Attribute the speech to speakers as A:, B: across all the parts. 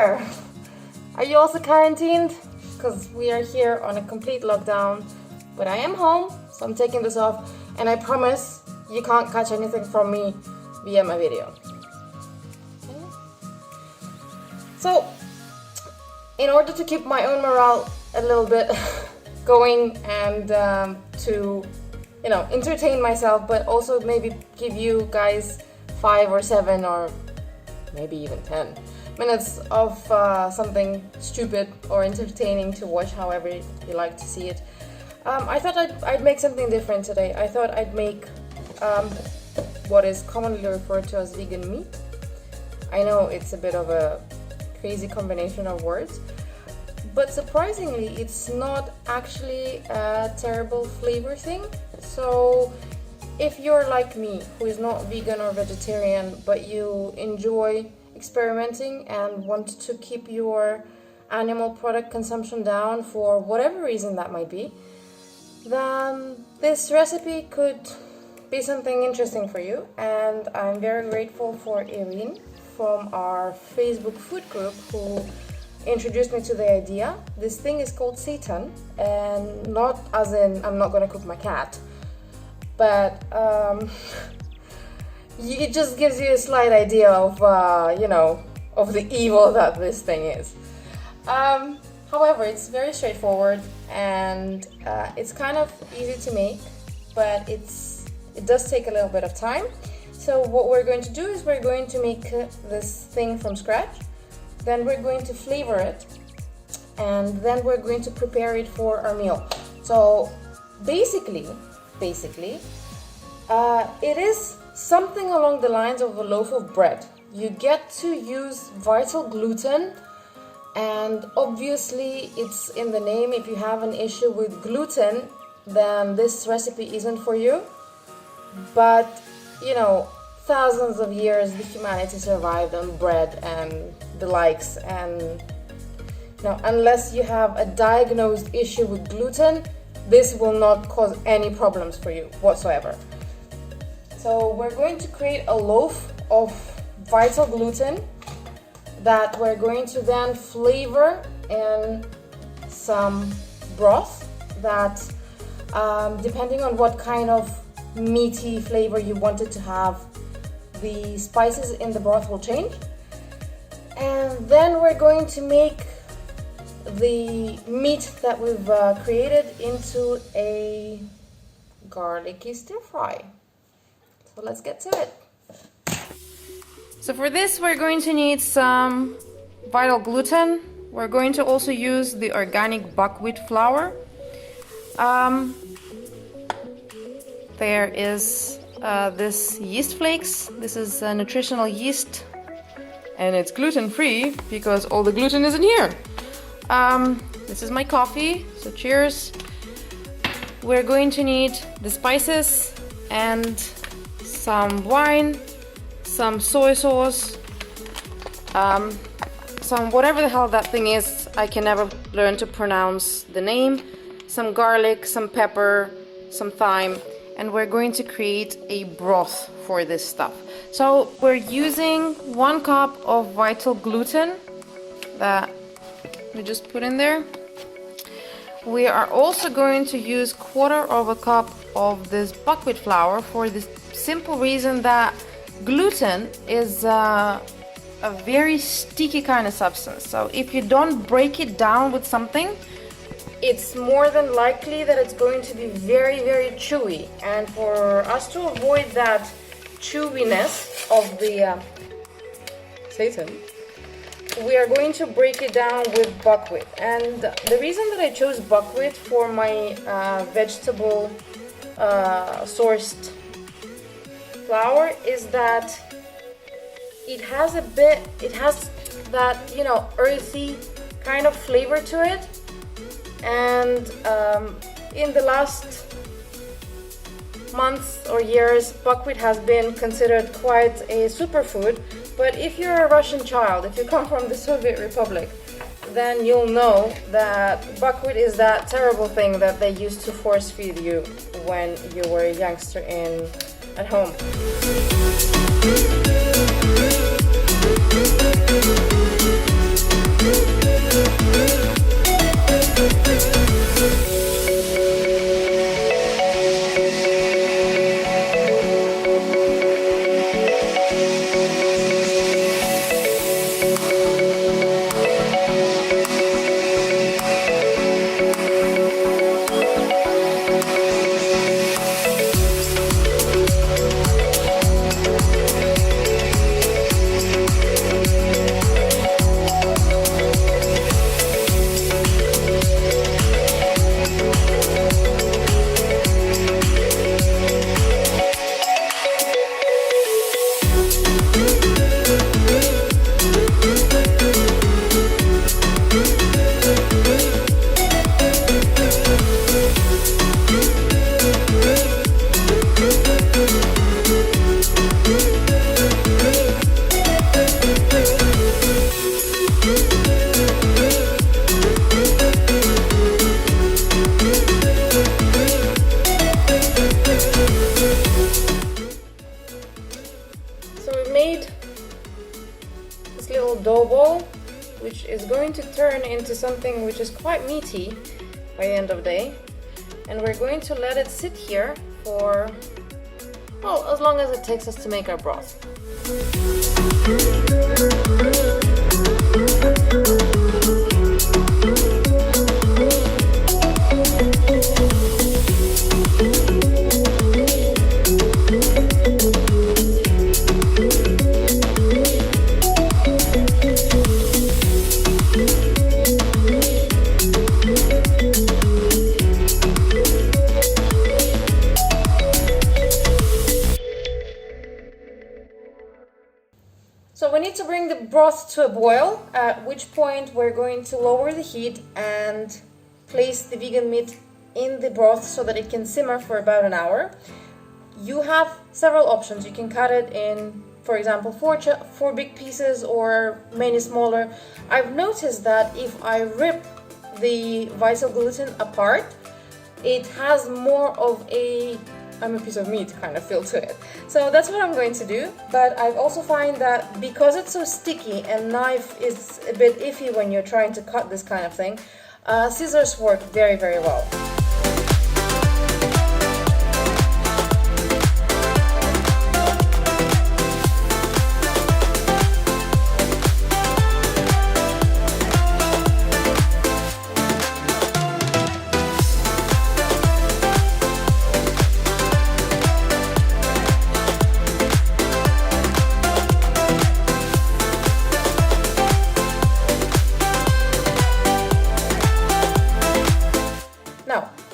A: there? Are you also quarantined? Because we are here on a complete lockdown. But I am home, so I'm taking this off. And I promise you can't catch anything from me via my video. Okay. So, in order to keep my own morale a little bit going and to, you know, entertain myself, but also maybe give you guys 5 or 7 or maybe even 10 minutes of something stupid or entertaining to watch, however you like to see it. I thought I'd make something different today. I thought I'd make what is commonly referred to as vegan meat. I know it's a bit of a crazy combination of words, but surprisingly it's not actually a terrible flavor thing. So if you're like me, who is not vegan or vegetarian, but you enjoy experimenting and want to keep your animal product consumption down for whatever reason that might be, then this recipe could be something interesting for you. And I'm very grateful for Irene from our Facebook food group who introduced me to the idea. This thing is called Seitan, and not as in I'm not gonna cook my cat, but it just gives you a slight idea of you know, of the evil that this thing is. However, it's very straightforward and it's kind of easy to make, but it does take a little bit of time. So what we're going to do is we're going to make this thing from scratch, then we're going to flavor it, and then we're going to prepare it for our meal. So basically it is something along the lines of a loaf of bread. You get to use vital gluten, and obviously it's in the name. If you have an issue with gluten, then this recipe isn't for you. But you know, thousands of years the humanity survived on bread and the likes, and you know, unless you have a diagnosed issue with gluten, this will not cause any problems for you whatsoever. So we're going to create a loaf of vital gluten that we're going to then flavor in some broth that, depending on what kind of meaty flavor you want it to have, the spices in the broth will change. And then we're going to make the meat that we've created into a garlicky stir fry. So let's get to it. So for this we're going to need some vital gluten. We're going to also use the organic buckwheat flour. There is this yeast flakes. This is nutritional yeast, and it's gluten-free because all the gluten is in here. This is my coffee, so cheers. We're going to need the spices and some wine, some soy sauce, some whatever the hell that thing is, I can never learn to pronounce the name, some garlic, some pepper, some thyme, and we're going to create a broth for this stuff. So we're using 1 cup of vital gluten that we just put in there. We are also going to use 1/4 cup of this buckwheat flour for the simple reason that gluten is a very sticky kind of substance. So if you don't break it down with something, it's more than likely that it's going to be very, very chewy. And for us to avoid that chewiness of the Seitan, we are going to break it down with buckwheat. And the reason that I chose buckwheat for my vegetable sourced flour is that it has that, you know, earthy kind of flavor to it. And in the last months or years, buckwheat has been considered quite a superfood. But if you're a Russian child, if you come from the Soviet Republic, then you'll know that buckwheat is that terrible thing that they used to force feed you when you were a youngster at home. this little dough ball, which is going to turn into something which is quite meaty by the end of the day. And we're going to let it sit here for, well, as long as it takes us to make our broth. So we need to bring the broth to a boil, at which point we're going to lower the heat and place the vegan meat in the broth so that it can simmer for about an hour. You have several options. You can cut it in, for example, four big pieces or many smaller. I've noticed that if I rip the vital gluten apart, it has more of a I'm a piece of meat kind of feel to it. So that's what I'm going to do. But I also find that because it's so sticky and knife is a bit iffy when you're trying to cut this kind of thing, scissors work very, very well.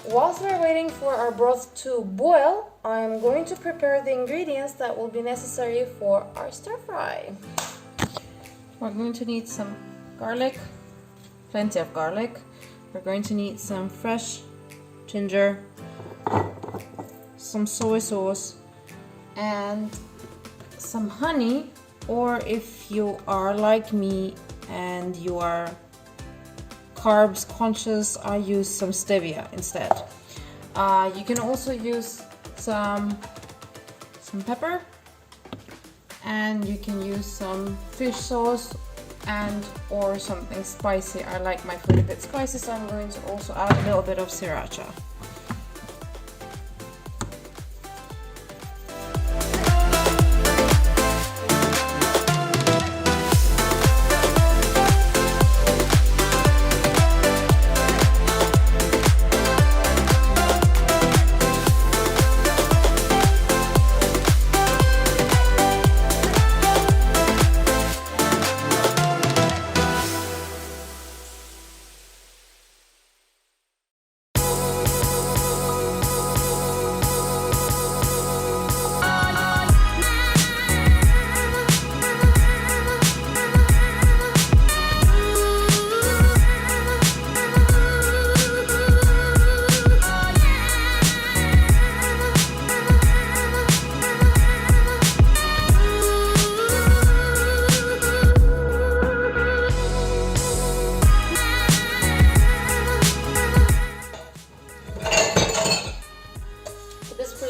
A: Whilst we're waiting for our broth to boil, I'm going to prepare the ingredients that will be necessary for our stir fry. We're going to need some garlic, plenty of garlic. We're going to need some fresh ginger, some soy sauce, and some honey, or if you are like me and you are carbs conscious, I use some stevia instead. You can also use some pepper, and you can use some fish sauce and or something spicy. I like my food a bit spicy, so I'm going to also add a little bit of sriracha.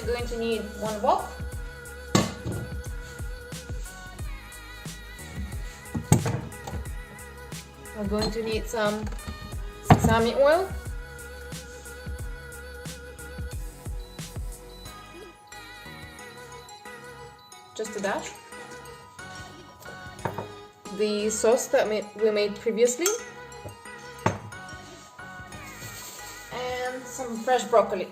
A: Going to need one wok. We're going to need some sesame oil, just a dash, the sauce that we made previously, and some fresh broccoli.